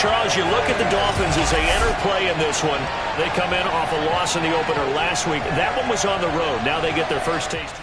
Charles, you look at the Dolphins as they enter play in this one. They come in off a loss in the opener last week. That one was on the road. Now they get their first taste.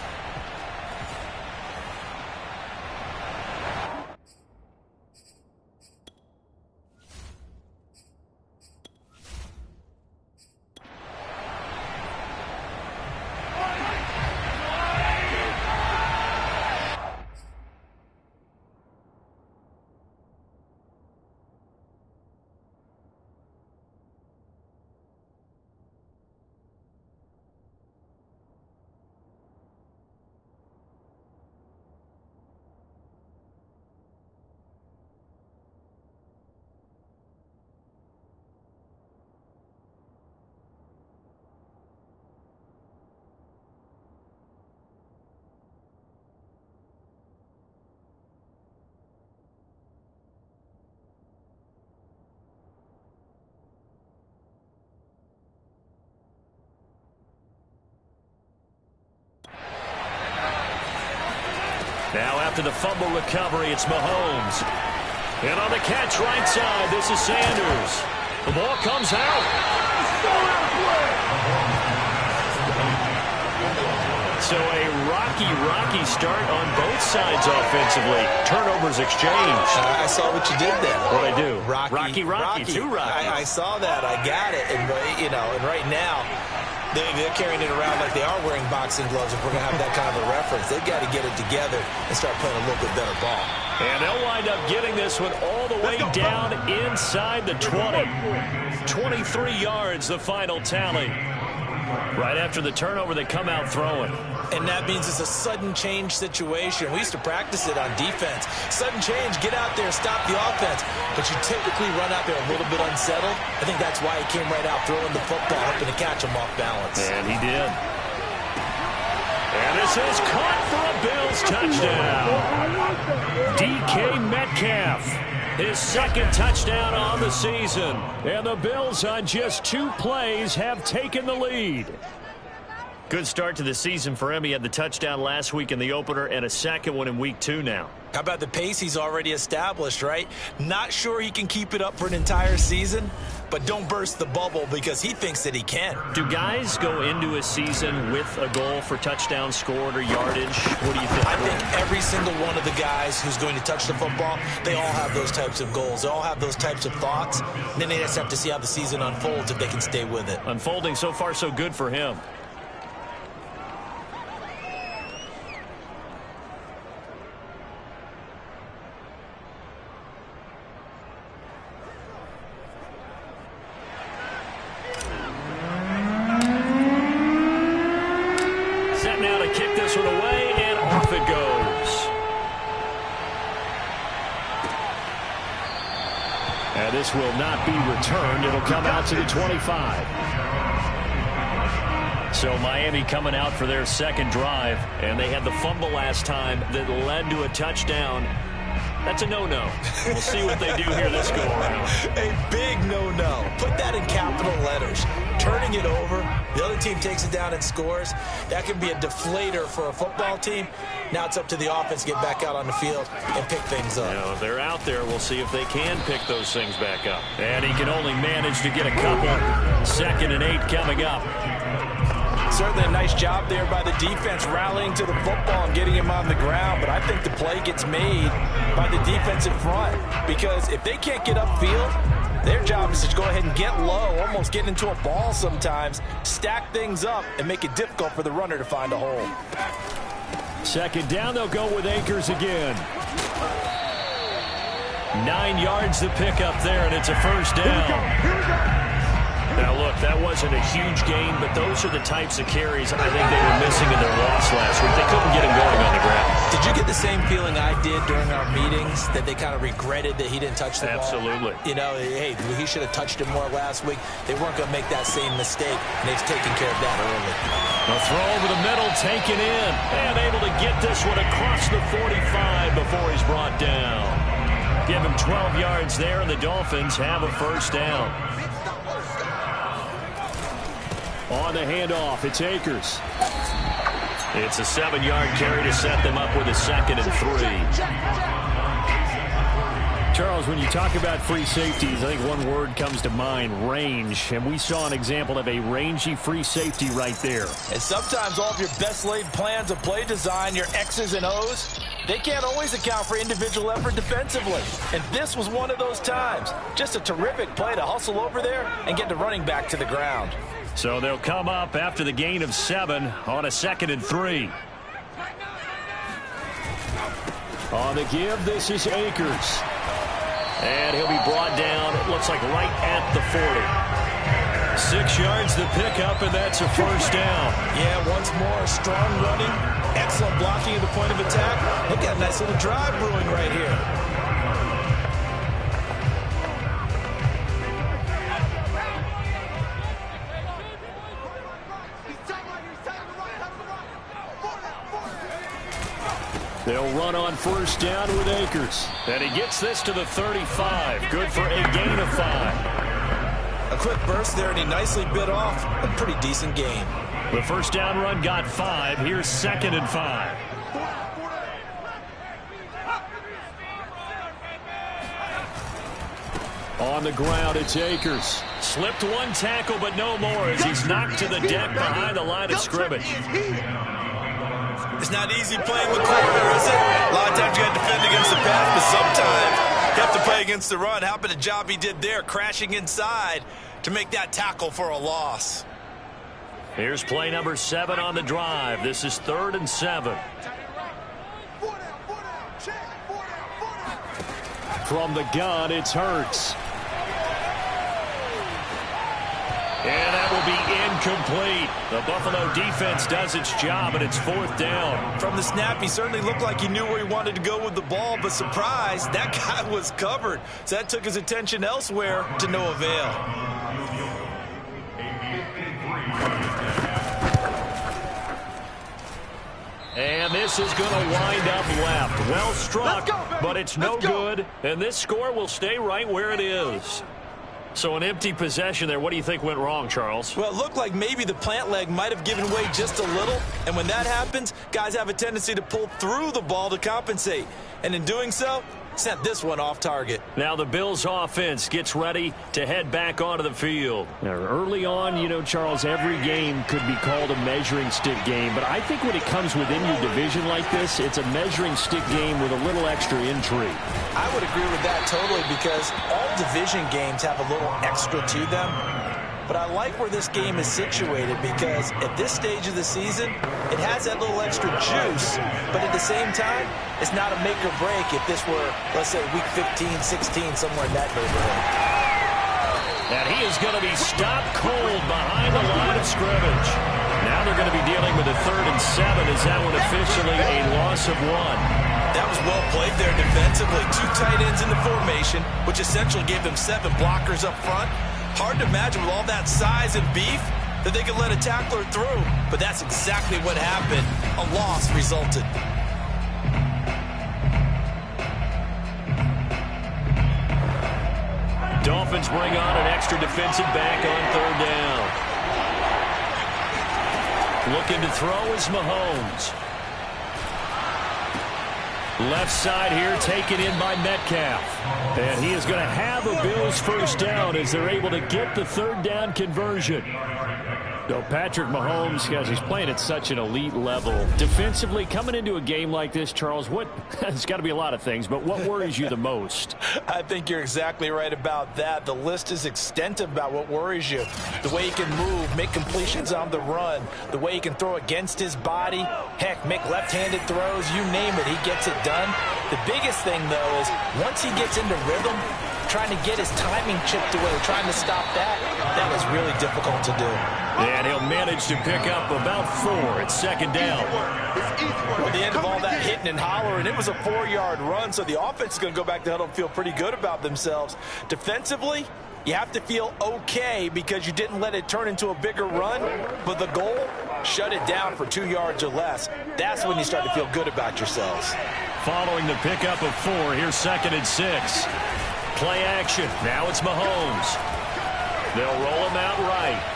Now after the fumble recovery, it's Mahomes. And on the catch right side, this is Sanders. The ball comes out. So a rocky start on both sides offensively. Turnovers exchanged. I saw what you did there. What'd I do? Rocky. Too rocky. I saw that. I got it. And, and right now, they're carrying it around like they are wearing boxing gloves. If we're going to have that kind of a reference, they've got to get it together and start playing a little bit better ball. And they'll wind up getting this one all the way down inside the 20. 23 yards, the final tally. Right after the turnover, they come out throwing. And that means it's a sudden change situation. We used to practice it on defense. Sudden change, get out there, stop the offense. But you typically run out there a little bit unsettled. I think that's why he came right out throwing the football, hoping to catch him off balance. And he did. And this is caught for a Bills touchdown. DK Metcalf, his second touchdown on the season. And the Bills on just 2 plays have taken the lead. Good start to the season for him. He had the touchdown last week in the opener and a second one in week 2 now. How about the pace he's already established, right? Not sure he can keep it up for an entire season, but don't burst the bubble because he thinks that he can. Do guys go into a season with a goal for touchdown scored or yardage? What do you think? I think every single one of the guys who's going to touch the football, they all have those types of goals. They all have those types of thoughts. And then they just have to see how the season unfolds if they can stay with it. Unfolding so far so good for him. Now to kick this one away, and off it goes. And this will not be returned. It'll come out to the 25. So Miami coming out for their second drive, and they had the fumble last time that led to a touchdown. That's a no-no. We'll see what they do here this go-around. A big no-no. Put that in capital letters. Turning it over, the other team takes it down and scores. That can be a deflator for a football team. Now it's up to the offense to get back out on the field and pick things up. You know, if they're out there, we'll see if they can pick those things back up. And he can only manage to get a couple. 2nd and 8 coming up. Certainly a nice job there by the defense rallying to the football and getting him on the ground. But I think the play gets made by the defensive front. Because if they can't get upfield, their job is to go ahead and get low, almost get into a ball sometimes, stack things up, and make it difficult for the runner to find a hole. 2nd down, they'll go with Akers again. 9 yards to pick up there, and it's a first down. Now, look, that wasn't a huge gain, but those are the types of carries I think they were missing in their loss last week. They couldn't get him going on the ground. Did you get the same feeling I did during our meetings, that they kind of regretted that he didn't touch the ball? Absolutely. You know, hey, he should have touched it more last week. They weren't going to make that same mistake, and they've taken care of that early. A throw over the middle, taken in, and able to get this one across the 45 before he's brought down. Give him 12 yards there, and the Dolphins have a first down. On the handoff, it's Akers. It's a 7-yard carry to set them up with a 2nd and 3. Charles, when you talk about free safeties, I think one word comes to mind, range. And we saw an example of a rangy free safety right there. And sometimes all of your best laid plans of play design, your X's and O's, they can't always account for individual effort defensively. And this was one of those times. Just a terrific play to hustle over there and get the running back to the ground. So they'll come up after the gain of 7 on a 2nd and 3. On the give, this is Akers. And he'll be brought down, it looks like right at the 40. 6 yards the pickup, and that's a first down. Yeah, once more, strong running, excellent blocking at the point of attack. Look at a nice little drive brewing right here. They'll run on first down with Akers. And he gets this to the 35. Good for a gain of 5. A quick burst there, and he nicely bit off a pretty decent gain. The first down run got 5. Here's 2nd and 5. On the ground, it's Akers. Slipped one tackle, but no more as he's knocked to the deck behind the line of scrimmage. It's not easy playing the corner, is it? A lot of times you got to defend against the pass, but sometimes you have to play against the run. How about the job he did there, crashing inside to make that tackle for a loss. Here's play number 7 on the drive. This is 3rd and 7. From the gun, it's Hurts. And that will be incomplete. The Buffalo defense does its job, and it's 4th down. From the snap, he certainly looked like he knew where he wanted to go with the ball, but surprise, that guy was covered. So that took his attention elsewhere to no avail. And this is going to wind up left. Well struck, but it's no good. And this score will stay right where it is. So an empty possession there. What do you think went wrong, Charles? Well, it looked like maybe the plant leg might have given way just a little. And when that happens, guys have a tendency to pull through the ball to compensate. And in doing so, sent this one off target. Now the Bills offense gets ready to head back onto the field. Now, early on, you know, Charles, every game could be called a measuring stick game. But I think when it comes within your division like this, it's a measuring stick game with a little extra intrigue. I would agree with that totally because all division games have a little extra to them. But I like where this game is situated because at this stage of the season, it has that little extra juice, but at the same time, it's not a make or break if this were, let's say, week 15, 16, somewhere in that neighborhood. And he is going to be stopped cold behind the line of scrimmage. Now they're going to be dealing with a 3rd and 7. Is that one officially a loss of 1? That was well played there defensively. 2 tight ends in the formation, which essentially gave them 7 blockers up front. Hard to imagine with all that size and beef that they could let a tackler through. But that's exactly what happened. A loss resulted. Dolphins bring on an extra defensive back on 3rd down. Looking to throw is Mahomes. Left side here taken in by Metcalf. And he is going to have a Bills first down as they're able to get the 3rd down conversion. So Patrick Mahomes, guys, he's playing at such an elite level. Defensively, coming into a game like this, Charles, it's got to be a lot of things, but what worries you the most? I think you're exactly right about that. The list is extensive about what worries you. The way he can move, make completions on the run, the way he can throw against his body, heck, make left-handed throws, you name it, he gets it done. The biggest thing, though, is once he gets into rhythm, trying to get his timing chipped away, trying to stop that was really difficult to do. And he'll manage to pick up about 4 at 2nd down. At the end of all that hitting and hollering, it was a 4-yard run, so the offense is going to go back to huddle and feel pretty good about themselves. Defensively, you have to feel okay because you didn't let it turn into a bigger run, but the goal, shut it down for 2 yards or less. That's when you start to feel good about yourselves. Following the pickup of 4, here's 2nd and 6. Play action. Now it's Mahomes. They'll roll him out right.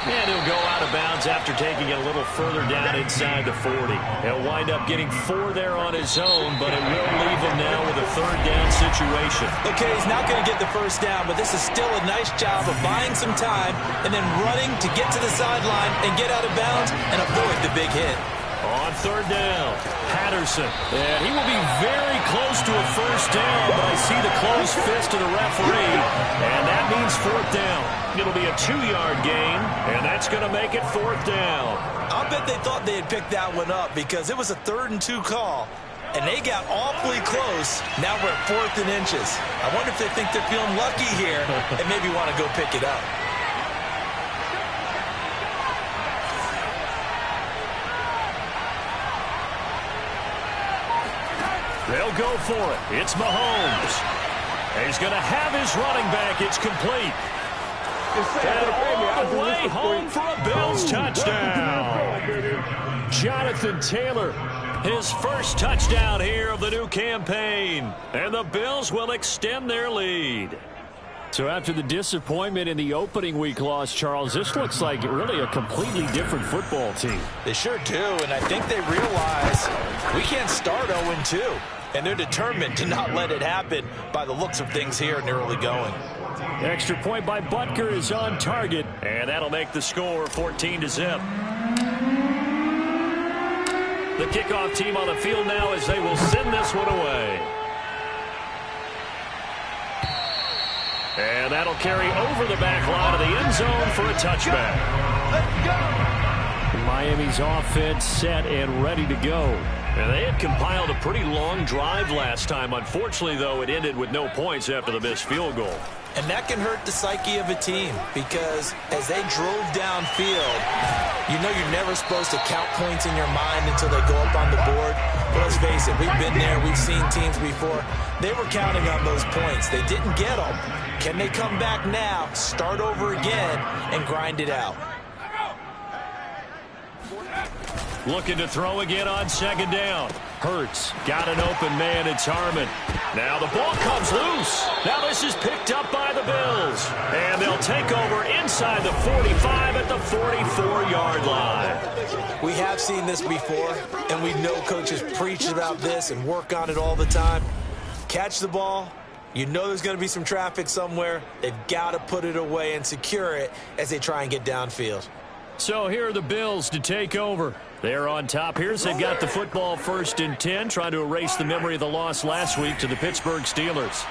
And he'll go out of bounds after taking it a little further down inside the 40. He'll wind up getting 4 there on his own, but it will leave him now with a 3rd down situation. Okay, he's not going to get the first down, but this is still a nice job of buying some time and then running to get to the sideline and get out of bounds and avoid the big hit. On 3rd down, Patterson. And he will be very close to a first down, but I see the closed fist of the referee, and that means 4th down. It'll be a 2-yard gain, and that's going to make it 4th down. I'll bet they thought they had picked that one up because it was a 3rd and 2 call, and they got awfully close. Now we're at 4th and inches. I wonder if they think they're feeling lucky here and maybe want to go pick it up. They'll go for it. It's Mahomes. He's going to have his running back. It's complete. And all the way home for a Bills touchdown. Jonathan Taylor, his first touchdown here of the new campaign. And the Bills will extend their lead. So after the disappointment in the opening week loss, Charles, this looks like really a completely different football team. They sure do, and I think they realize we can't start 0-2. And they're determined to not let it happen by the looks of things here in the early going. Extra point by Butker is on target, and that'll make the score 14-0. The kickoff team on the field now as they will send this one away. And that'll carry over the back line of the end zone for a touchback. Let's go. Miami's offense set and ready to go. And they had compiled a pretty long drive last time. Unfortunately, though, it ended with no points after the missed field goal. And that can hurt the psyche of a team because as they drove downfield, you know you're never supposed to count points in your mind until they go up on the board. But let's face it, we've been there. We've seen teams before. They were counting on those points. They didn't get them. Can they come back now, start over again, and grind it out? Looking to throw again on 2nd down. Hurts got an open man. It's Harmon. Now the ball comes loose. Now this is picked up by the Bills. And they'll take over inside the 45 at the 44-yard line. We have seen this before, and we know coaches preach about this and work on it all the time. Catch the ball. You know there's going to be some traffic somewhere. They've got to put it away and secure it as they try and get downfield. So here are the Bills to take over. They're on top here. They've got the football 1st and 10, trying to erase the memory of the loss last week to the Pittsburgh Steelers.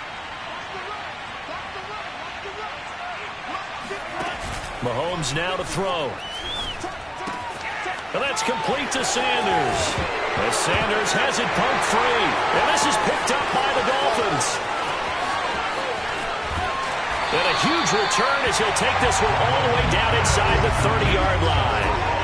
Mahomes now to throw. And that's complete to Sanders. As Sanders has it pumped free. And this is picked up by the Dolphins. And a huge return as he'll take this one all the way down inside the 30-yard line.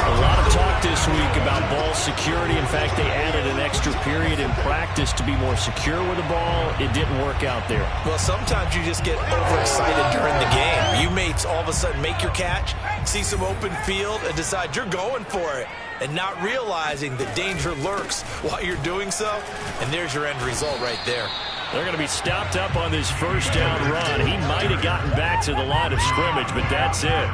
A lot of talk this week about ball security. In fact, they added an extra period in practice to be more secure with the ball. It didn't work out there. Well, sometimes you just get overexcited during the game. You may all of a sudden make your catch, see some open field, and decide you're going for it, and not realizing the danger lurks while you're doing so. And there's your end result right there. They're going to be stopped up on this first down run. He might have gotten back to the line of scrimmage, but that's it.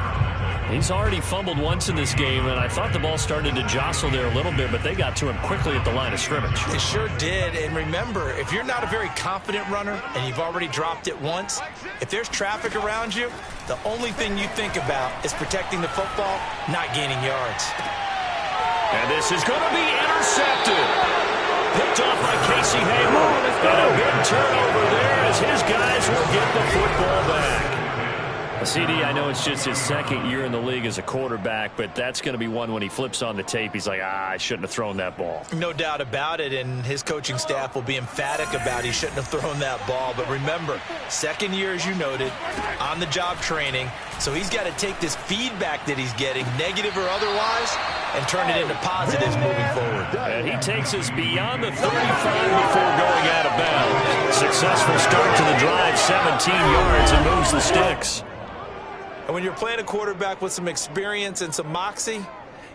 He's already fumbled once in this game, and I thought the ball started to jostle there a little bit, but they got to him quickly at the line of scrimmage. They sure did, and remember, if you're not a very confident runner and you've already dropped it once, if there's traffic around you, the only thing you think about is protecting the football, not gaining yards. And this is going to be intercepted. Picked off by Casey Hayward. And a big turnover there as his guys will get the football back. CD, I know it's just his 2nd year in the league as a quarterback, but that's going to be one when he flips on the tape. He's like, I shouldn't have thrown that ball. No doubt about it, and his coaching staff will be emphatic about he shouldn't have thrown that ball. But remember, 2nd year, as you noted, on-the-job training, so he's got to take this feedback that he's getting, negative or otherwise, and turn it into positives moving forward. And he takes us beyond the 35 before going out of bounds. Successful start to the drive, 17 yards, and moves the sticks. And when you're playing a quarterback with some experience and some moxie,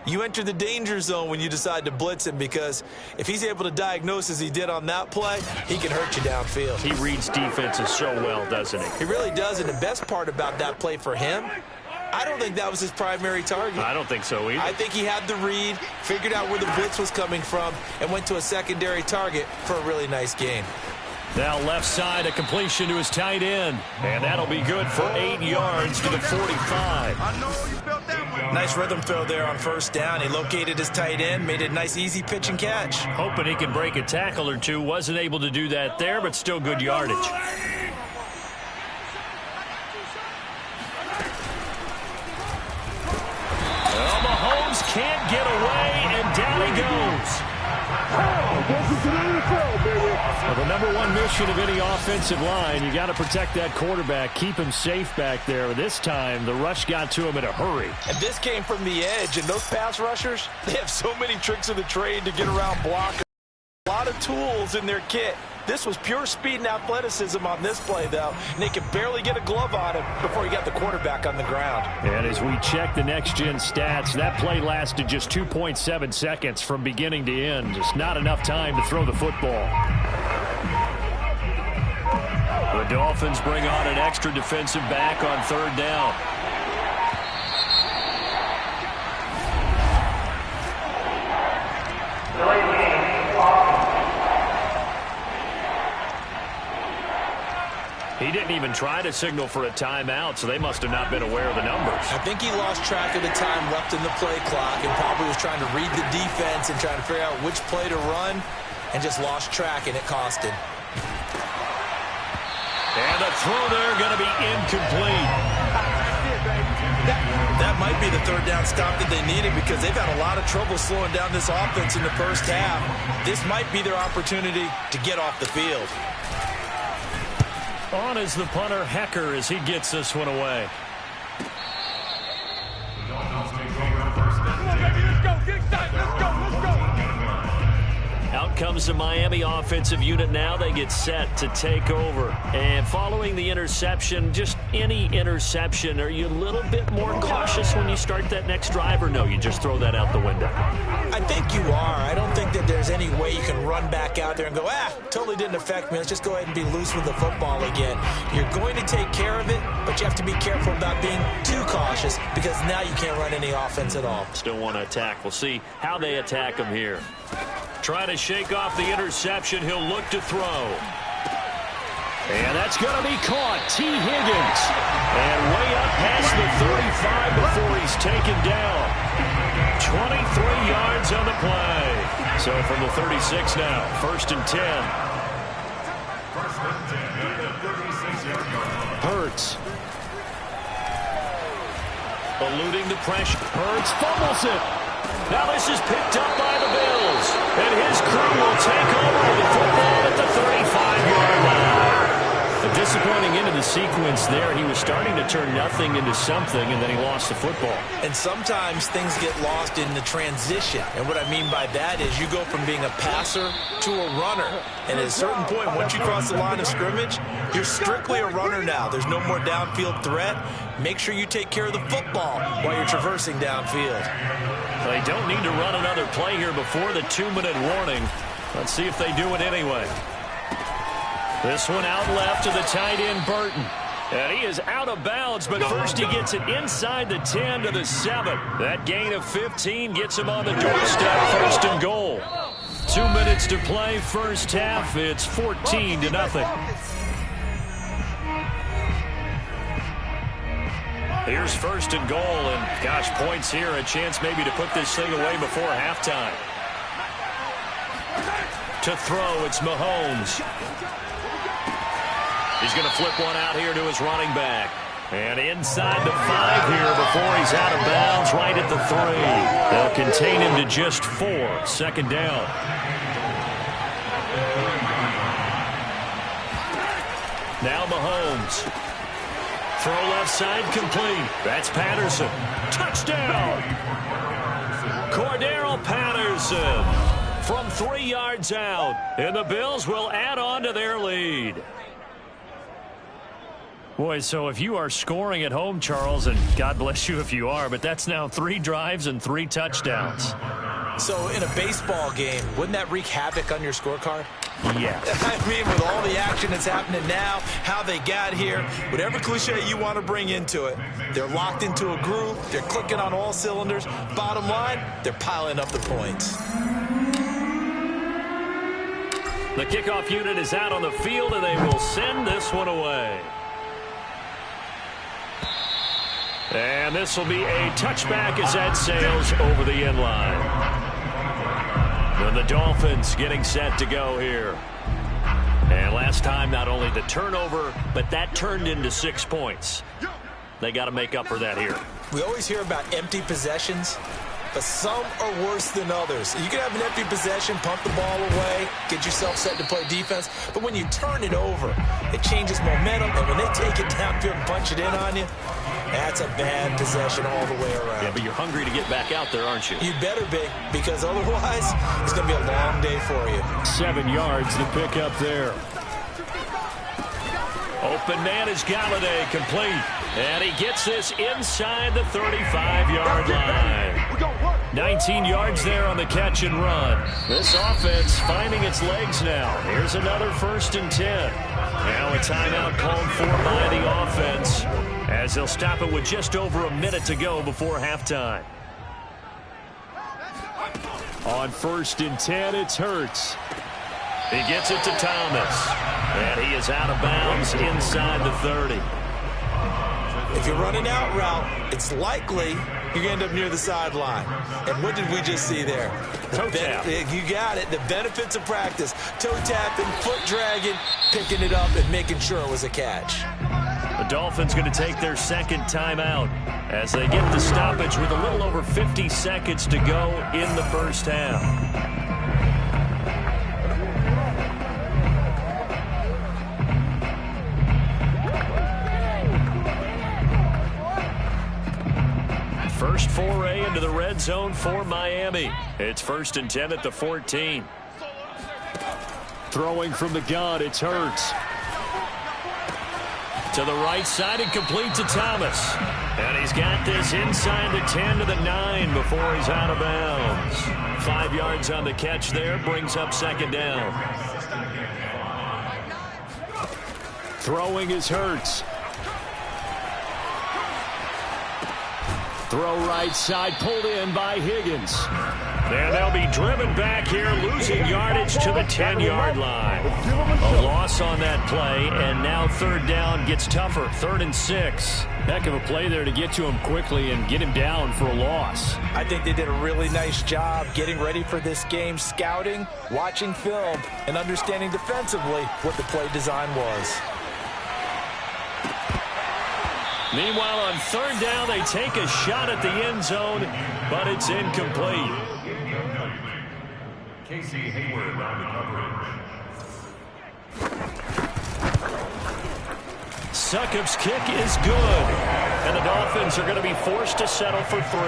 you enter the danger zone when you decide to blitz him, because if he's able to diagnose as he did on that play, he can hurt you downfield. He reads defenses so well, doesn't he? He really does, and the best part about that play for him I don't think that was his primary target. I don't think so either. I think he had the read, figured out where the blitz was coming from, and went to a secondary target for a really nice gain. Now left side, a completion to his tight end. And that'll be good for 8 yards to the 45. Nice rhythm throw there on first down. He located his tight end, made it a nice easy pitch and catch. Hoping he can break a tackle or two. Wasn't able to do that there, but still good yardage. Well, Mahomes can't get away, and down he goes. Well, the number one mission of any offensive line, you got to protect that quarterback, keep him safe back there. This time, the rush got to him in a hurry. And this came from the edge, and those pass rushers, they have so many tricks of the trade to get around blockers. A lot of tools in their kit. This was pure speed and athleticism on this play, though, and they could barely get a glove on him before he got the quarterback on the ground. And as we check the next-gen stats, that play lasted just 2.7 seconds from beginning to end. Just not enough time to throw the football. The Dolphins bring on an extra defensive back on third down. He didn't even try to signal for a timeout, so they must have not been aware of the numbers. I think he lost track of the time left in the play clock and probably was trying to read the defense and trying to figure out which play to run and just lost track, and it cost him. And the throw there going to be incomplete. That might be the third down stop that they needed because they've had a lot of trouble slowing down this offense in the first half. This might be their opportunity to get off the field. On is the punter, Hecker, as he gets this one away. Out comes the Miami offensive unit now. They get set to take over. And following the interception, just any interception, are you a little bit more cautious when you start that next drive, or no, you just throw that out the window? I think you are. I don't think that there's any way you can run back out there and go, totally didn't affect me. Let's just go ahead and be loose with the football again. You're going to take care of it, but you have to be careful about being too cautious because now you can't run any offense at all. Still want to attack. We'll see how they attack him here. Trying to shake off the interception. He'll look to throw. And that's going to be caught. T. Higgins. And way up past the 35 before he's taken down. 23 yards on the play. So from the 36 now, 1st and 10. Hurts. Eluding the pressure. Hurts fumbles it. Now this is picked up by the Bills. And his crew will take over the football at the 35-yard line. A disappointing end of the sequence there. He was starting to turn nothing into something, and then he lost the football. And sometimes things get lost in the transition. And what I mean by that is you go from being a passer to a runner. And at a certain point, once you cross the line of scrimmage, you're strictly a runner now. There's no more downfield threat. Make sure you take care of the football while you're traversing downfield. They don't need to run another play here before the 2-minute warning. Let's see if they do it anyway. This one out left to the tight end, Burton. And he is out of bounds, but first he gets it inside the 10 to the 7. That gain of 15 gets him on the doorstep, 1st and goal. 2 minutes to play, first half. It's 14-0. Here's 1st and goal, and gosh, points here, a chance maybe to put this thing away before halftime. To throw, it's Mahomes. He's going to flip one out here to his running back. And inside the 5 here before he's out of bounds, right at the 3. They'll contain him to just 4. 2nd down. Now Mahomes. Throw left side complete. That's Patterson. Touchdown! Cordero Patterson from 3 yards out. And the Bills will add on to their lead. Boy, so if you are scoring at home, Charles, and God bless you if you are, but that's now 3 drives and 3 touchdowns. So in a baseball game, wouldn't that wreak havoc on your scorecard? Yes. I mean, with all the action that's happening now, how they got here, whatever cliche you want to bring into it, they're locked into a groove, they're clicking on all cylinders. Bottom line, they're piling up the points. The kickoff unit is out on the field, and they will send this one away. And this will be a touchback as that sails over the end line. And the Dolphins getting set to go here. And last time, not only the turnover, but that turned into 6 points. They got to make up for that here. We always hear about empty possessions, but some are worse than others. You can have an empty possession, pump the ball away, get yourself set to play defense, but when you turn it over, it changes momentum, and when they take it downfield and punch it in on you, that's a bad possession all the way around. Yeah, but you're hungry to get back out there, aren't you? You better be, because otherwise, it's going to be a long day for you. 7 yards to pick up there. Open man is Galladay, complete. And he gets this inside the 35-yard line. 19 yards there on the catch and run. This offense finding its legs now. Here's another 1st and 10. Now a timeout called for by the offense, as they'll stop it with just over a minute to go before halftime. On 1st and 10, it's Hurts. He gets it to Thomas. And he is out of bounds inside the 30. If you're running out route, it's likely you're going to end up near the sideline. And what did we just see there? Toe tap. You got it. The benefits of practice. Toe tapping, foot dragging, picking it up, and making sure it was a catch. The Dolphins going to take their 2nd timeout as they get the stoppage with a little over 50 seconds to go in the first half. First foray into the red zone for Miami. It's 1st and 10 at the 14. Throwing from the gun, it's Hurts. To the right side and complete to Thomas. And he's got this inside the 10 to the 9 before he's out of bounds. 5 yards on the catch there, brings up 2nd down. Throwing is Hurts. Throw right side, pulled in by Higgins. And they'll be driven back here, losing yardage to the 10-yard line. A loss on that play, and now 3rd down gets tougher, 3rd and 6. Heck of a play there to get to him quickly and get him down for a loss. I think they did a really nice job getting ready for this game, scouting, watching film, and understanding defensively what the play design was. Meanwhile, on 3rd down, they take a shot at the end zone, but it's incomplete. Casey Hayward on the coverage. Succop's kick is good, and the Dolphins are going to be forced to settle for 3.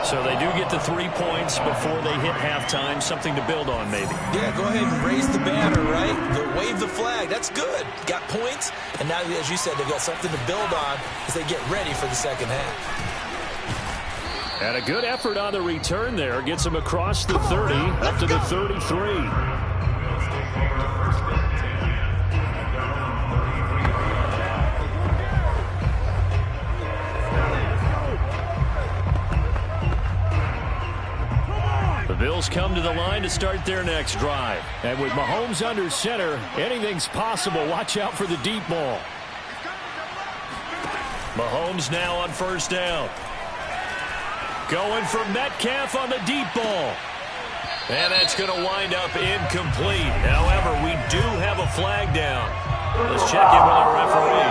So they do get the 3 points before they hit halftime, something to build on maybe. Yeah, go ahead and raise the banner, right? Wave the flag. That's good. Got points, and now, as you said, they've got something to build on as they get ready for the 2nd half. And a good effort on the return there. Gets him across the 30, up to the 33. The Bills come to the line to start their next drive. And with Mahomes under center, anything's possible. Watch out for the deep ball. Mahomes now on 1st down. Going for Metcalf on the deep ball. And that's going to wind up incomplete. However, we do have a flag down. Let's check in with our referee.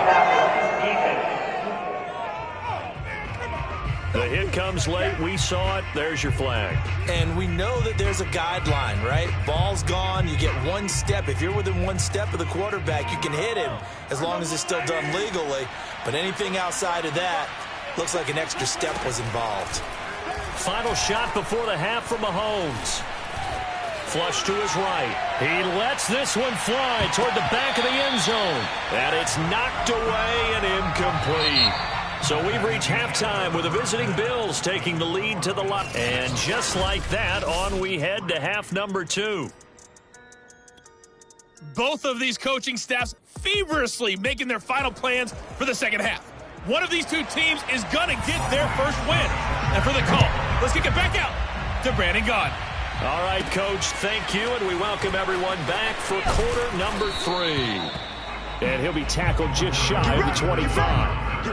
The hit comes late. We saw it. There's your flag. And we know that there's a guideline, right? Ball's gone. You get 1 step. If you're within 1 step of the quarterback, you can hit him as long as it's still done legally. But anything outside of that, looks like an extra step was involved. Final shot before the half for Mahomes. Flush to his right. He lets this one fly toward the back of the end zone. And it's knocked away and incomplete. So we've reached halftime with the visiting Bills taking the lead to the left. And just like that, on we head to half number 2. both of these coaching staffs feverishly making their final plans for the second half. One of these two teams is going to get their first win. And for the call, let's kick it back out to Brandon Gaudin. All right, Coach, thank you, and we welcome everyone back for quarter number 3. And he'll be tackled just shy of the 25.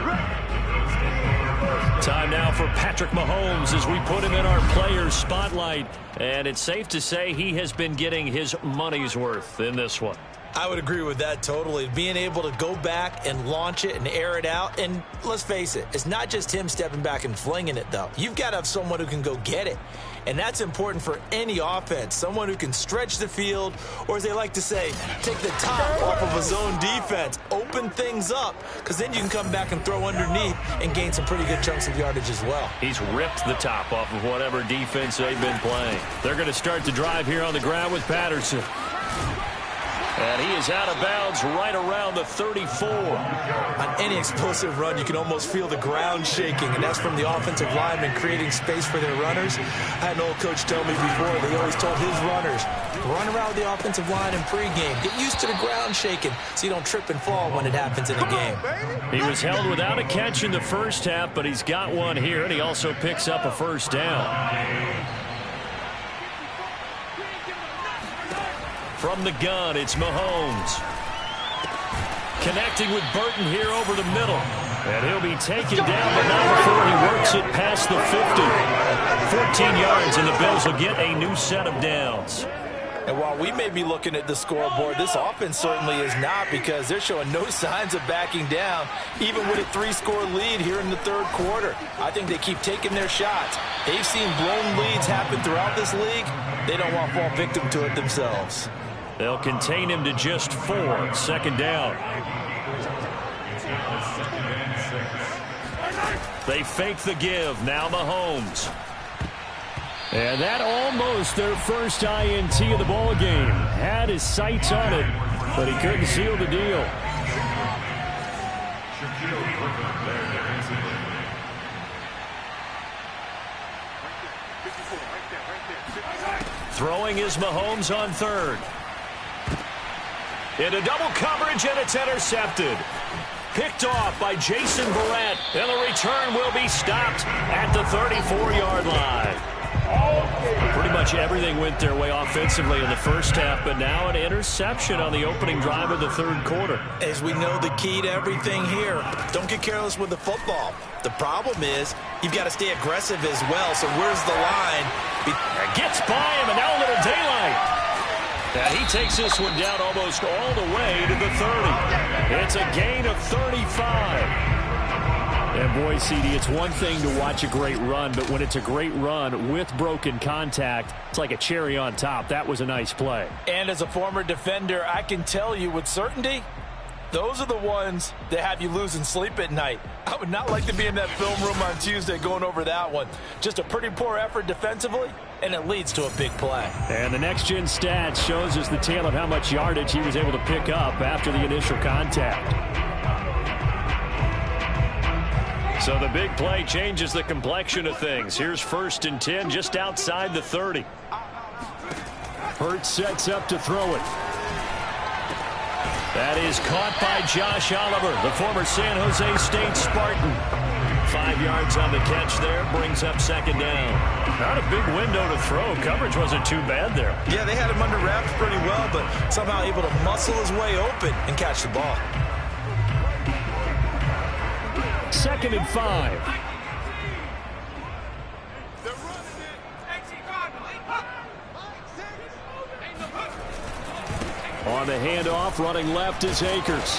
Time now for Patrick Mahomes as we put him in our players' spotlight. And it's safe to say he has been getting his money's worth in this one. I would agree with that totally. Being able to go back and launch it and air it out. And let's face it, it's not just him stepping back and flinging it, though. You've got to have someone who can go get it. And that's important for any offense. Someone who can stretch the field, or as they like to say, take the top off of a zone defense. Open things up, because then you can come back and throw underneath and gain some pretty good chunks of yardage as well. He's ripped the top off of whatever defense they've been playing. They're going to start the drive here on the ground with Patterson. And he is out of bounds right around the 34. On any explosive run, you can almost feel the ground shaking, and that's from the offensive linemen creating space for their runners. I had an old coach tell me before, they always told his runners, run around with the offensive line in pregame. Get used to the ground shaking so you don't trip and fall when it happens in a game. He was held without a catch in the first half, but he's got one here, and he also picks up a first down. From the gun, it's Mahomes. Connecting with Burton here over the middle. And he'll be taken down, but not before he works it past the 50. 14 yards, and the Bills will get a new set of downs. And while we may be looking at the scoreboard, this offense certainly is not, because they're showing no signs of backing down, even with a 3-score lead here in the third quarter. I think they keep taking their shots. They've seen blown leads happen throughout this league. They don't want to fall victim to it themselves. They'll contain him to just 4. Second down. They fake the give. Now Mahomes. And that almost their first INT of the ball game. Had his sights on it, but he couldn't seal the deal. Throwing is Mahomes on third. Into double coverage, and it's intercepted. Picked off by Jason Barrett, and the return will be stopped at the 34-yard line. Pretty much everything went their way offensively in the first half, but now an interception on the opening drive of the third quarter. As we know, the key to everything here, don't get careless with the football. The problem is you've got to stay aggressive as well, so where's the line? Gets by him, and now a little daylight. And he takes this one down almost all the way to the 30. It's a gain of 35. And boy, CD, it's one thing to watch a great run, but when it's a great run with broken contact, it's like a cherry on top. That was a nice play. And as a former defender, I can tell you with certainty, those are the ones that have you losing sleep at night. I would not like to be in that film room on Tuesday going over that one. Just a pretty poor effort defensively, and it leads to a big play. And the next-gen stats shows us the tale of how much yardage he was able to pick up after the initial contact. So the big play changes the complexion of things. Here's 1st and 10 just outside the 30. Hurts sets up to throw it. That is caught by Josh Oliver, the former San Jose State Spartan. 5 yards on the catch there, brings up second down. Not a big window to throw. Coverage wasn't too bad there. Yeah, they had him under wraps pretty well, but somehow able to muscle his way open and catch the ball. 2nd and 5. On the handoff, running left is Akers.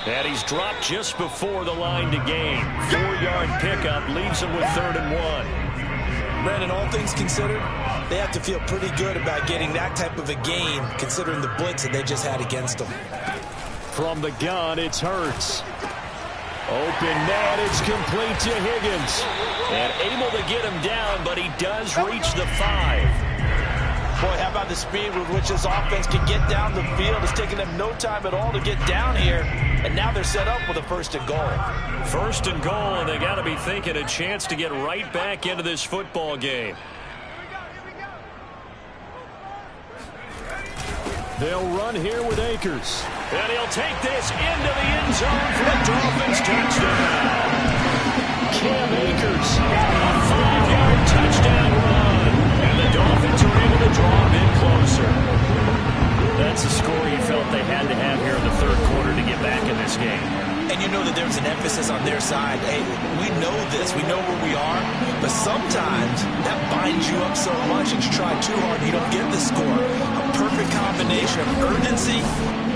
And he's dropped just before the line to gain. 4-yard pickup leaves him with 3rd and 1. Brandon, all things considered, they have to feel pretty good about getting that type of a gain, considering the blitz that they just had against them. From the gun, it's Hurts. Open man, it's complete to Higgins. And able to get him down, but he does reach the 5. Boy, how about the speed with which this offense can get down the field? It's taking them no time at all to get down here. And now they're set up with a 1st and goal. 1st and goal, and they got to be thinking a chance to get right back into this football game. They'll run here with Akers. And he'll take this into the end zone for a Dolphins touchdown. Cam Akers, a 5-yard touchdown run. And the Dolphins are able to draw a bit closer. That's a score you felt they had to have here in the third quarter to get back in this game. And you know that there's an emphasis on their side. Hey, we know this. We know where we are. But sometimes that binds you up so much and you try too hard and you don't get the score. A perfect combination of urgency,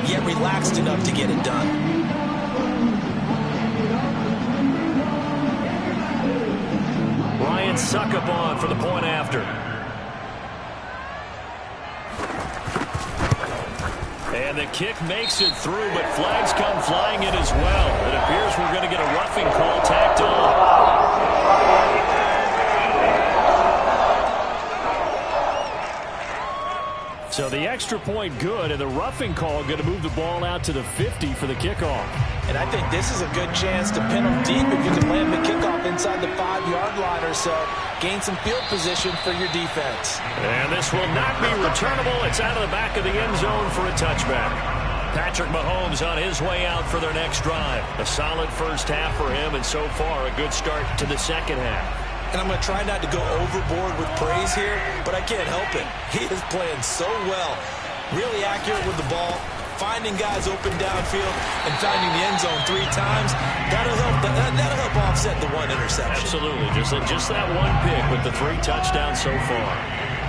yet relaxed enough to get it done. Ryan Succop for the point after. And the kick makes it through, but flags come flying in as well. It appears we're going to get a roughing call tacked on. So the extra point good, and the roughing call going to move the ball out to the 50 for the kickoff. And I think this is a good chance to pin them deep if you can land the kickoff inside the 5-yard line or so. Gain some field position for your defense. And this will not be returnable. It's out of the back of the end zone for a touchback. Patrick Mahomes on his way out for their next drive. A solid first half for him, and so far a good start to the second half. And I'm going to try not to go overboard with praise here, but I can't help it. He is playing so well. Really accurate with the ball, finding guys open downfield, and finding the end zone 3 times. That'll help offset the 1 interception. Absolutely. Just that one pick with the 3 touchdowns so far.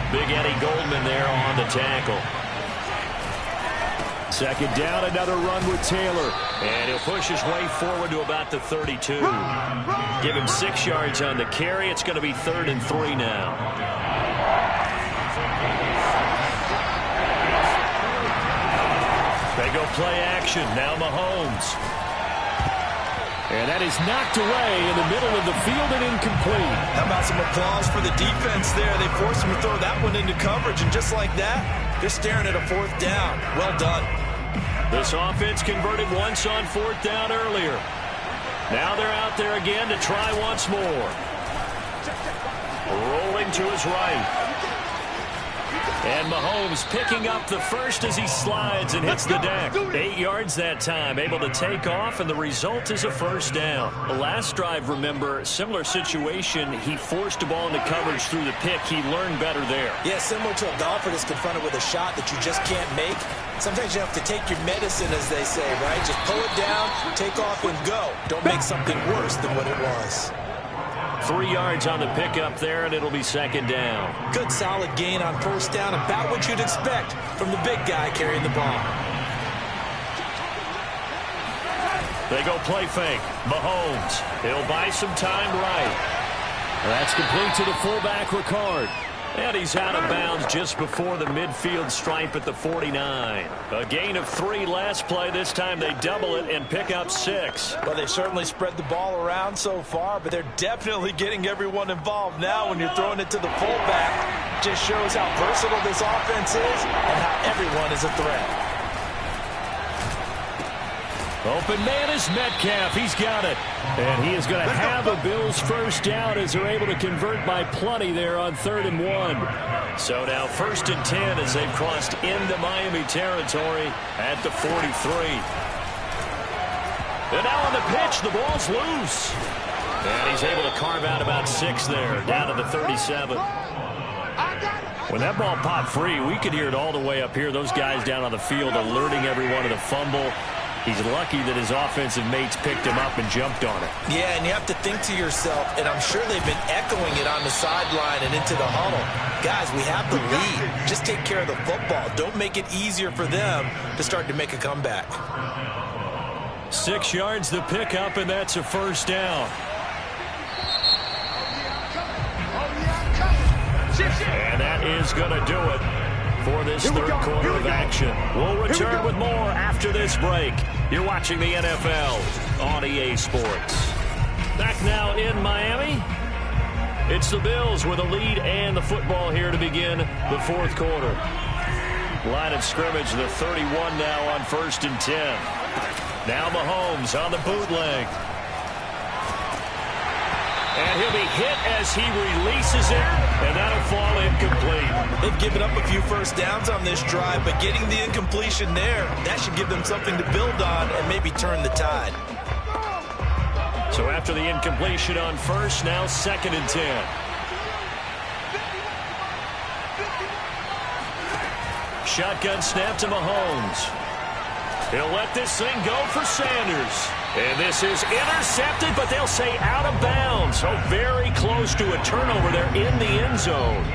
Big Eddie Goldman there on the tackle. Second down, another run with Taylor. And he'll push his way forward to about the 32. Give him 6 yards on the carry. It's going to be 3rd and 3 now. They go play action. Now Mahomes. And that is knocked away in the middle of the field and incomplete. How about some applause for the defense there? They forced him to throw that one into coverage, and just like that, they're staring at a 4th down. Well done. This offense converted once on 4th down earlier. Now they're out there again to try once more. Rolling to his right. And Mahomes picking up the first as he slides and hits the deck. 8 yards that time, able to take off, and the result is a first down. The last drive, remember, similar situation. He forced the ball into coverage through the pick. He learned better there. Yeah, similar to a golfer that's confronted with a shot that you just can't make. Sometimes you have to take your medicine, as they say, right? Just pull it down, take off, and go. Don't make something worse than what it was. 3 yards on the pickup there, and it'll be 2nd down. Good solid gain on 1st down, about what you'd expect from the big guy carrying the ball. They go play fake. Mahomes. He'll buy some time right. That's complete to the fullback, Ricard. And he's out of bounds just before the midfield stripe at the 49. A gain of 3 last play. This time they double it and pick up 6. Well, they've certainly spread the ball around so far, but they're definitely getting everyone involved now when you're throwing it to the fullback. Just shows how versatile this offense is and how everyone is a threat. Open man is Metcalf. He's got it. And he is going to have the Bills' first down as they're able to convert by plenty there on 3rd and 1. So now 1st and 10 as they've crossed into Miami territory at the 43. And now on the pitch, the ball's loose. And he's able to carve out about 6 there, down to the 37. When that ball popped free, we could hear it all the way up here. Those guys down on the field alerting everyone of the fumble. He's lucky that his offensive mates picked him up and jumped on it. Yeah, and you have to think to yourself, and I'm sure they've been echoing it on the sideline and into the huddle. Guys, we have the lead. Just take care of the football. Don't make it easier for them to start to make a comeback. 6 yards the pickup, and that's a first down. And that is going to do it for this third quarter of action. We'll return with more after this break. You're watching the NFL on EA Sports. Back now in Miami. It's the Bills with a lead and the football here to begin the 4th quarter. Line of scrimmage, the 31 now on 1st and 10. Now Mahomes on the bootleg. And he'll be hit as he releases it. And that'll fall incomplete. They've given up a few first downs on this drive, but getting the incompletion there, that should give them something to build on and maybe turn the tide. So after the incompletion on first, now 2nd and 10. Shotgun snap to Mahomes. He'll let this thing go for Sanders. And this is intercepted, but they'll say out of bounds. So very close to a turnover there in the end zone.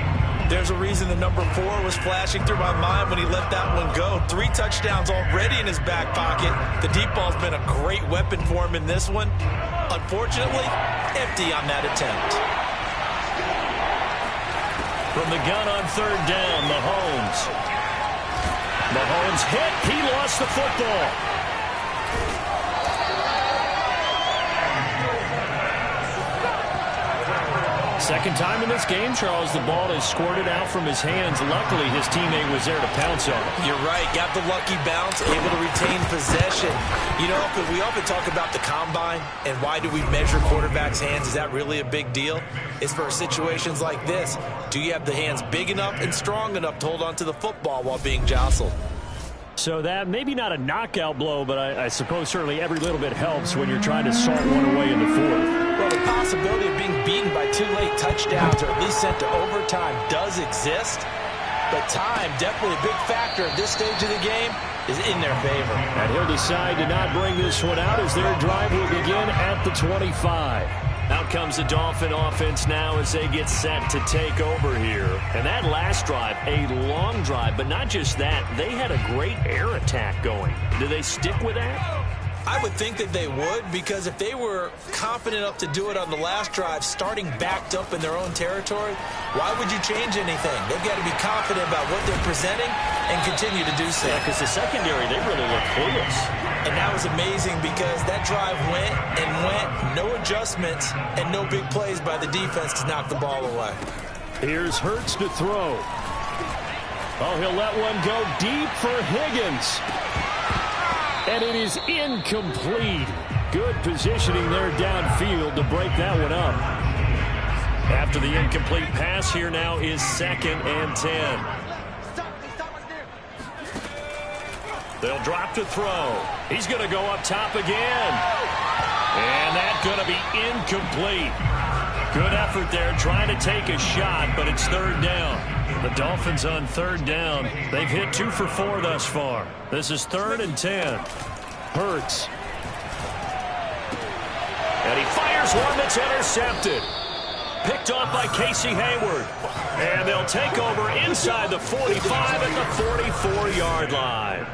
There's a reason the number 4 was flashing through my mind when he let that one go. 3 touchdowns already in his back pocket. The deep ball's been a great weapon for him in this one. Unfortunately, empty on that attempt. From the gun on 3rd down, Mahomes. Mahomes hit. He lost the football. Second time in this game, Charles, the ball is squirted out from his hands. Luckily, his teammate was there to pounce on it. You're right. Got the lucky bounce, able to retain possession. You know, we often talk about the combine and why do we measure quarterbacks' hands. Is that really a big deal? It's for situations like this. Do you have the hands big enough and strong enough to hold on to the football while being jostled? So that maybe not a knockout blow, but I suppose certainly every little bit helps when you're trying to salt one away in the 4th. Well, the possibility of being beaten by 2 late touchdowns or at least sent to overtime does exist. But time, definitely a big factor at this stage of the game, is in their favor. And he'll decide to not bring this one out as their drive will begin at the 25. Out comes the Dolphin offense now as they get set to take over here. And that last drive, a long drive, but not just that. They had a great air attack going. Do they stick with that? I would think that they would, because if they were confident enough to do it on the last drive, starting backed up in their own territory, why would you change anything? They've got to be confident about what they're presenting and continue to do so. Yeah, because the secondary, they really look clueless. And that was amazing because that drive went and went, no adjustments, and no big plays by the defense to knock the ball away. Here's Hurts to throw. Oh, he'll let one go deep for Higgins. And it is incomplete. Good positioning there downfield to break that one up. After the incomplete pass, here now is 2nd and 10. They'll drop to throw. He's going to go up top again. And that's going to be incomplete. Good effort there trying to take a shot, but it's 3rd down. The Dolphins on 3rd down. They've hit 2 for 4 thus far. This is 3rd and 10. Hurts. And he fires one that's intercepted. Picked off by Casey Hayward. And they'll take over inside the 45 at the 44-yard line.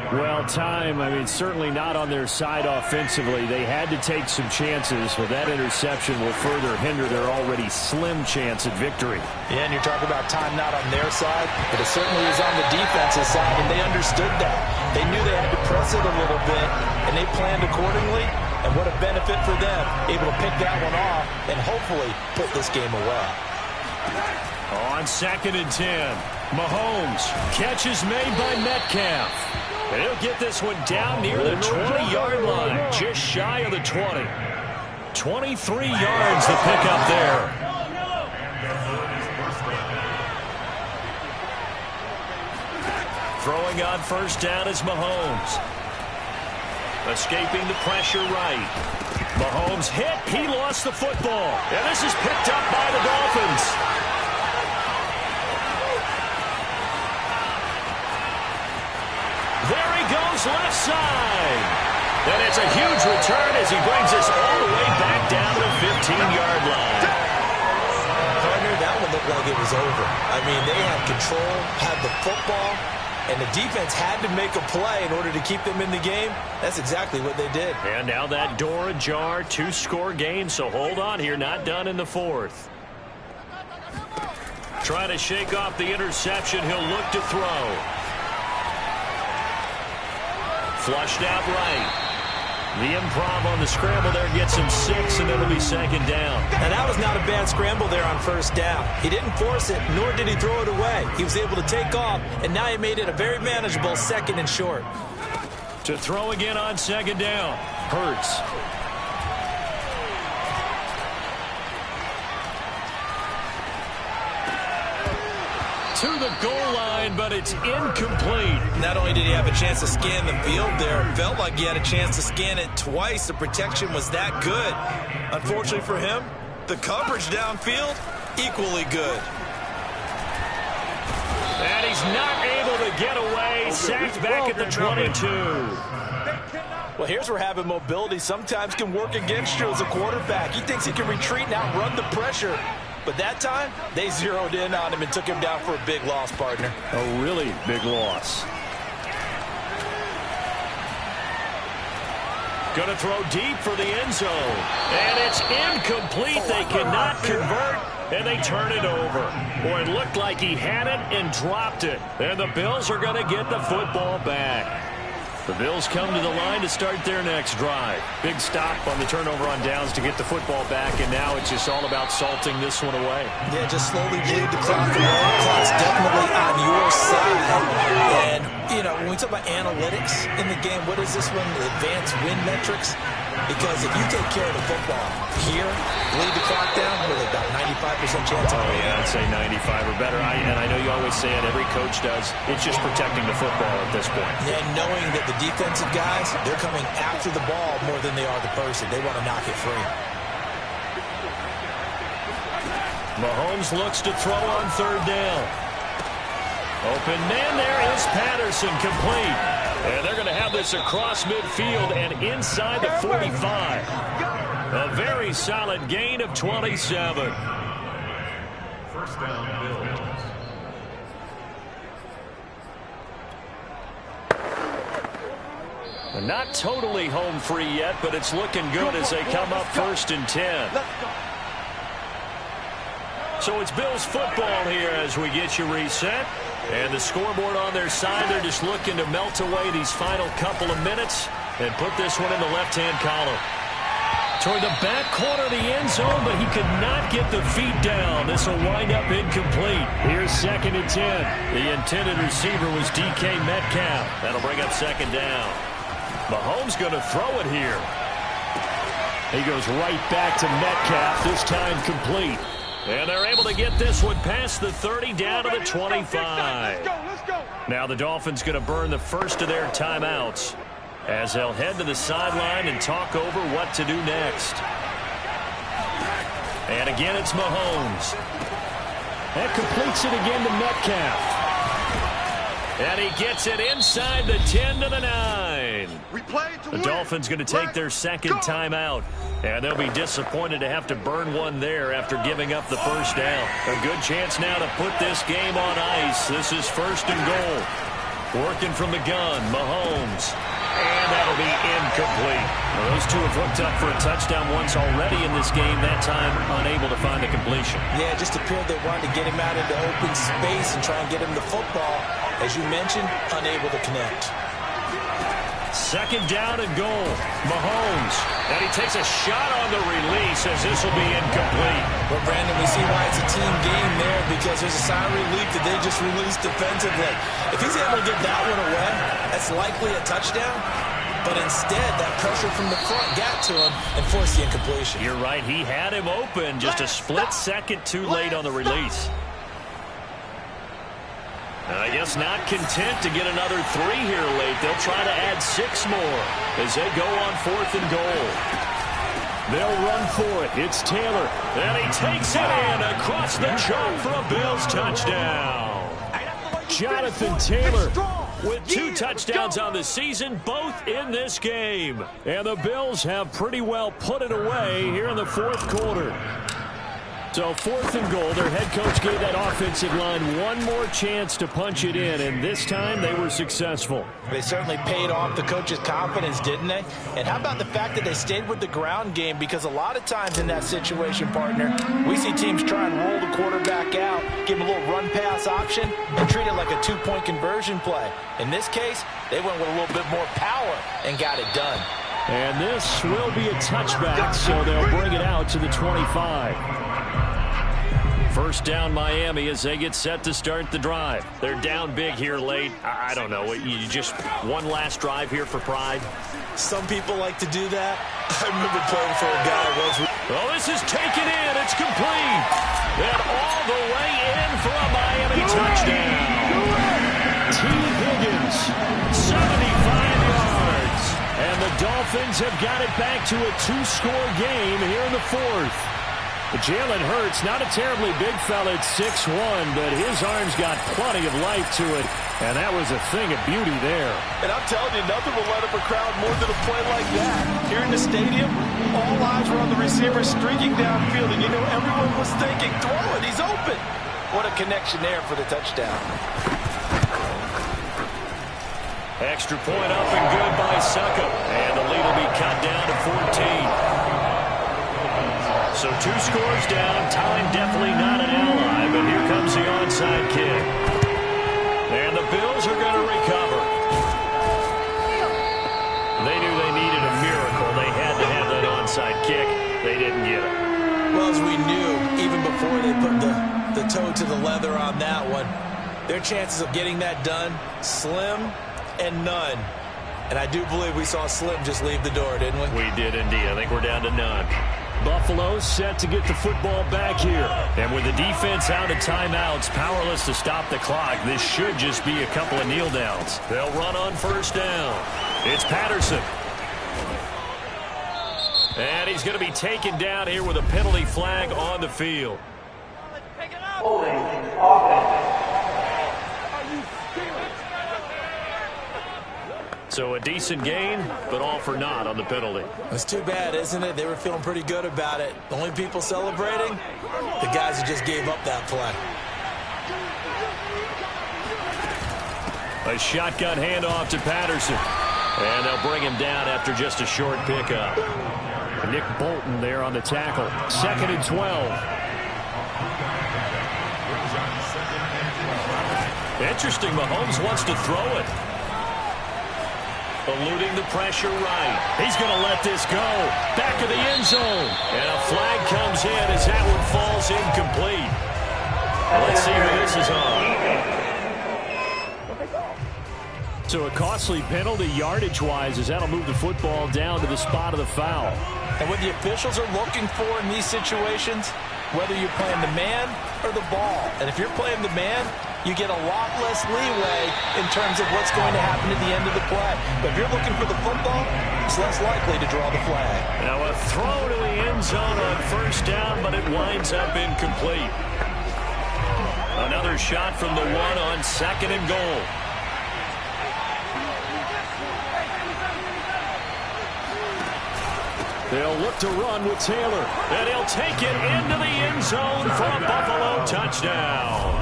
Well, time, certainly not on their side offensively. They had to take some chances, but that interception will further hinder their already slim chance at victory. Yeah, and you're talking about time not on their side, but it certainly was on the defensive side, and they understood that. They knew they had to press it a little bit, and they planned accordingly, and what a benefit for them, able to pick that one off and hopefully put this game away. On 2nd and 10, Mahomes, catch is made by Metcalf. And he'll get this one down near the 20-yard line, just shy of the 20. 23 yards to pick up there. Throwing on 1st down is Mahomes. Escaping the pressure right. Mahomes hit. He lost the football. And this is picked up by the Dolphins. There he goes left side. And it's a huge return as he brings us all the way back down to the 15-yard line. Partner, that one looked like it was over. They had control, had the football, and the defense had to make a play in order to keep them in the game. That's exactly what they did. And now that door ajar, 2-score game, so hold on here, not done in the 4th. Trying to shake off the interception, he'll look to throw. Flushed out right. The improv on the scramble there gets him 6, and it'll be 2nd down. And that was not a bad scramble there on 1st down. He didn't force it, nor did he throw it away. He was able to take off, and now he made it a very manageable 2nd and short. To throw again on 2nd down. Hurts. to the goal line, but it's incomplete. Not only did he have a chance to scan the field there, it felt like he had a chance to scan it twice. The protection was that good. Unfortunately for him, the coverage downfield, equally good. And he's not able to get away. Sacked back at the 22. Well, here's where having mobility sometimes can work against you as a quarterback. He thinks he can retreat and outrun the pressure. But that time, they zeroed in on him and took him down for a big loss, partner. A really big loss. Going to throw deep for the end zone. And it's incomplete. They cannot convert, and they turn it over. Boy, it looked like he had it and dropped it. And the Bills are going to get the football back. The Bills come to the line to start their next drive. Big stop on the turnover on downs to get the football back, and now it's just all about salting this one away. Yeah, just slowly bleed the clock away. The clock's definitely on your side. And, you know, when we talk about analytics in the game, what is this one? The advanced win metrics? Because if you take care of the football here, bleed the clock down, with about 95% chance of winning. Yeah, I'd say 95 or better. And I know you always say it, every coach does. It's just protecting the football at this point. Yeah, knowing that the defensive guys, they're coming after the ball more than they are the person. They want to knock it free. Mahomes looks to throw on third down. Open man, there is Patterson, complete. And they're going to have this across midfield and inside the 45. A very solid gain of 27. First down, Bills. Not totally home free yet, but it's looking good as they come up 1st and 10. So it's Bills football here as we get you reset. And the scoreboard on their side, they're just looking to melt away these final couple of minutes and put this one in the left-hand column. Toward the back corner of the end zone, but he could not get the feet down. This will wind up incomplete. Here's 2nd and 10. The intended receiver was DK Metcalf. That'll bring up 2nd down. Mahomes going to throw it here. He goes right back to Metcalf, this time complete. And they're able to get this one past the 30 down to the 25. Now the Dolphins going to burn the first of their timeouts as they'll head to the sideline and talk over what to do next. And again, it's Mahomes. That completes it again to Metcalf. And he gets it inside the 10 to the 9. The Dolphins going to take their second timeout. And they'll be disappointed to have to burn one there after giving up the first down. A good chance now to put this game on ice. This is 1st and goal. Working from the gun, Mahomes. And that'll be incomplete. Well, those two have hooked up for a touchdown once already in this game, that time unable to find a completion. Yeah, it just appeared they wanted to get him out into open space and try and get him the football. As you mentioned, unable to connect. 2nd down and goal. Mahomes. And he takes a shot on the release as this will be incomplete. But, Brandon, we see why it's a team game there because there's a sign of relief that they just released defensively. If he's able to get that one away, that's likely a touchdown. But instead, that pressure from the front got to him and forced the incompletion. You're right. He had him open. Just a split second too late on the release. I guess not content to get another 3 here late. They'll try to add 6 more as they go on 4th and goal. They'll run for it. It's Taylor. And he takes it in across the chalk for a Bills touchdown. Jonathan Taylor with 2 touchdowns on the season, both in this game. And the Bills have pretty well put it away here in the 4th quarter. So 4th and goal, their head coach gave that offensive line one more chance to punch it in, and this time they were successful. They certainly paid off the coach's confidence, didn't they? And how about the fact that they stayed with the ground game? Because a lot of times in that situation, partner, we see teams try and roll the quarterback out, give him a little run-pass option, and treat it like a 2-point conversion play. In this case, they went with a little bit more power and got it done. And this will be a touchback, so they'll bring it out to the 25. First down Miami as they get set to start the drive. They're down big here late. I don't know. You just one last drive here for pride? Some people like to do that. I remember playing for a guy once. Oh, this is taken in. It's complete. And all the way in for a Miami touchdown. T. Higgins, 75 yards. And the Dolphins have got it back to a 2-score game here in the fourth. Jalen Hurts, not a terribly big fella at 6'1", but his arms got plenty of life to it, and that was a thing of beauty there. And I'm telling you, nothing will let up a crowd more than a play like that. Here in the stadium, all eyes were on the receiver streaking downfield, and you know everyone was thinking, throw it, he's open. What a connection there for the touchdown. Extra point up and good by Suckup, and the lead will be cut down to 14. So 2 scores down, time definitely not an ally, but here comes the onside kick. And the Bills are going to recover. They knew they needed a miracle. They had to have that onside kick. They didn't get it. Well, as we knew, even before they put the toe to the leather on that one, their chances of getting that done, slim and none. And I do believe we saw Slim just leave the door, didn't we? We did indeed. I think we're down to none. Buffalo set to get the football back here. And with the defense out of timeouts, powerless to stop the clock, this should just be a couple of kneel downs. They'll run on first down. It's Patterson. And he's going to be taken down here with a penalty flag on the field. Holding offense. So a decent gain, but all for naught on the penalty. It's too bad, isn't it? They were feeling pretty good about it. The only people celebrating, the guys who just gave up that play. A shotgun handoff to Patterson. And they'll bring him down after just a short pickup. Nick Bolton there on the tackle. 2nd and 12. Interesting, Mahomes wants to throw it. Eluding the pressure right. He's going to let this go. Back of the end zone. And a flag comes in as that one falls incomplete. Let's see who this is on. So a costly penalty yardage-wise as that'll move the football down to the spot of the foul. And what the officials are looking for in these situations, whether you're playing the man or the ball. And if you're playing the man, you get a lot less leeway in terms of what's going to happen at the end of the play. But if you're looking for the football, it's less likely to draw the flag. Now a throw to the end zone on first down, but it winds up incomplete. Another shot from the one on 2nd and goal. They'll look to run with Taylor, and he'll take it into the end zone for a Buffalo touchdown.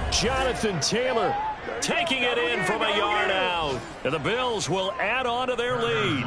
Jonathan Taylor taking it in from a yard out. And the Bills will add on to their lead.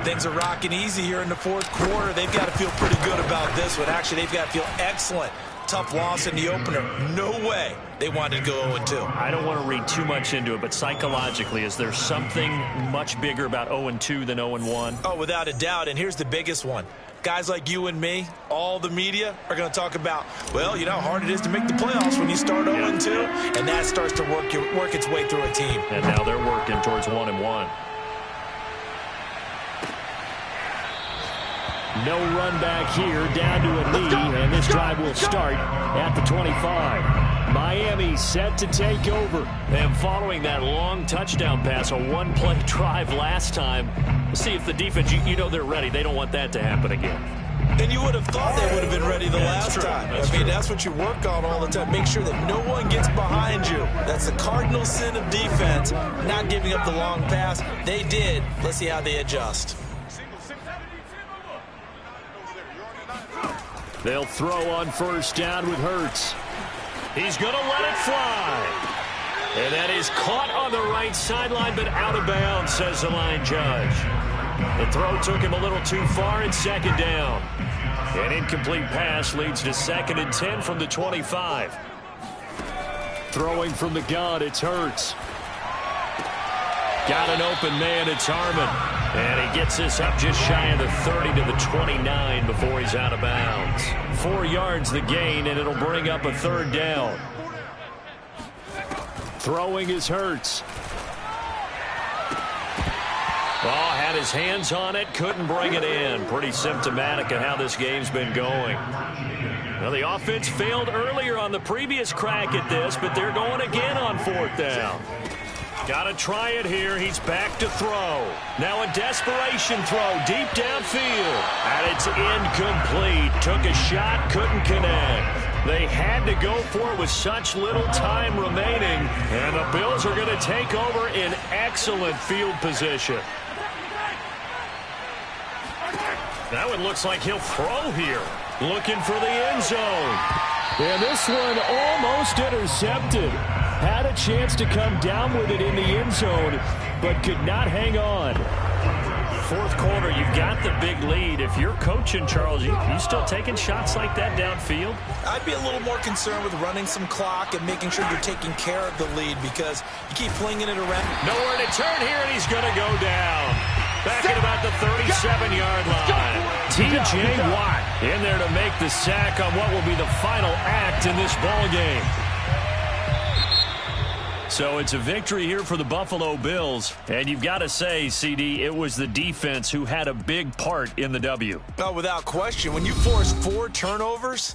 Things are rocking easy here in the fourth quarter. They've got to feel pretty good about this one. Actually, they've got to feel excellent. Tough loss in the opener. No way they wanted to go 0-2. I don't want to read too much into it, but psychologically, is there something much bigger about 0-2 than 0-1? Oh, without a doubt. And here's the biggest one. Guys like you and me, all the media, are going to talk about, well, you know how hard it is to make the playoffs when you start 0-2, and that starts to work its way through a team. And now they're working towards 1-1. No run back here, down to a knee, and this drive will start at the 25. Miami set to take over. And following that long touchdown pass, a one-play drive last time, we'll see if the defense, you know they're ready. They don't want that to happen again. And you would have thought they would have been ready the last time. I mean, that's what you work on all the time. Make sure that no one gets behind you. That's the cardinal sin of defense, not giving up the long pass. They did. Let's see how they adjust. They'll throw on first down with Hurts. He's going to let it fly. And that is caught on the right sideline, but out of bounds, says the line judge. The throw took him a little too far and 2nd down. An incomplete pass leads to 2nd and 10 from the 25. Throwing from the gun, it's Hurts. Got an open man, it's Harmon. And he gets this up just shy of the 30 to the 29 before he's out of bounds. 4 yards the gain, and it'll bring up a 3rd down. Throwing is Hurts. Oh, had his hands on it, couldn't bring it in. Pretty symptomatic of how this game's been going. Well, the offense failed earlier on the previous crack at this, but they're going again on 4th down. Got to try it here. He's back to throw. Now a desperation throw deep downfield. And it's incomplete. Took a shot, couldn't connect. They had to go for it with such little time remaining. And the Bills are going to take over in excellent field position. That one looks like he'll throw here. Looking for the end zone. And this one almost intercepted. Had a chance to come down with it in the end zone, but could not hang on. 4th quarter, you've got the big lead. If you're coaching, Charles, you still taking shots like that downfield? I'd be a little more concerned with running some clock and making sure you're taking care of the lead because you keep flinging it around. Nowhere to turn here, and he's going to go down. Back at about the 37-yard line. T.J. Watt in there to make the sack on what will be the final act in this ball game. So it's a victory here for the Buffalo Bills. And you've got to say, CD, it was the defense who had a big part in the W. Oh, without question. When you force 4 turnovers,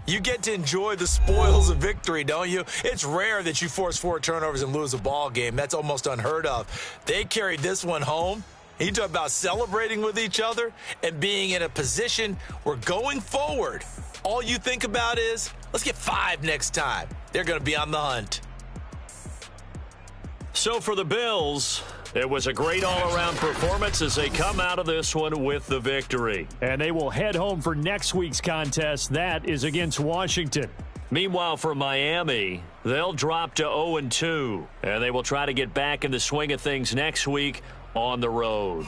you get to enjoy the spoils of victory, don't you? It's rare that you force 4 turnovers and lose a ball game. That's almost unheard of. They carried this one home. You talk about celebrating with each other and being in a position where going forward, all you think about is, let's get 5 next time. They're going to be on the hunt. So for the Bills, it was a great all-around performance as they come out of this one with the victory. And they will head home for next week's contest. That is against Washington. Meanwhile, for Miami, they'll drop to 0-2, and they will try to get back in the swing of things next week on the road.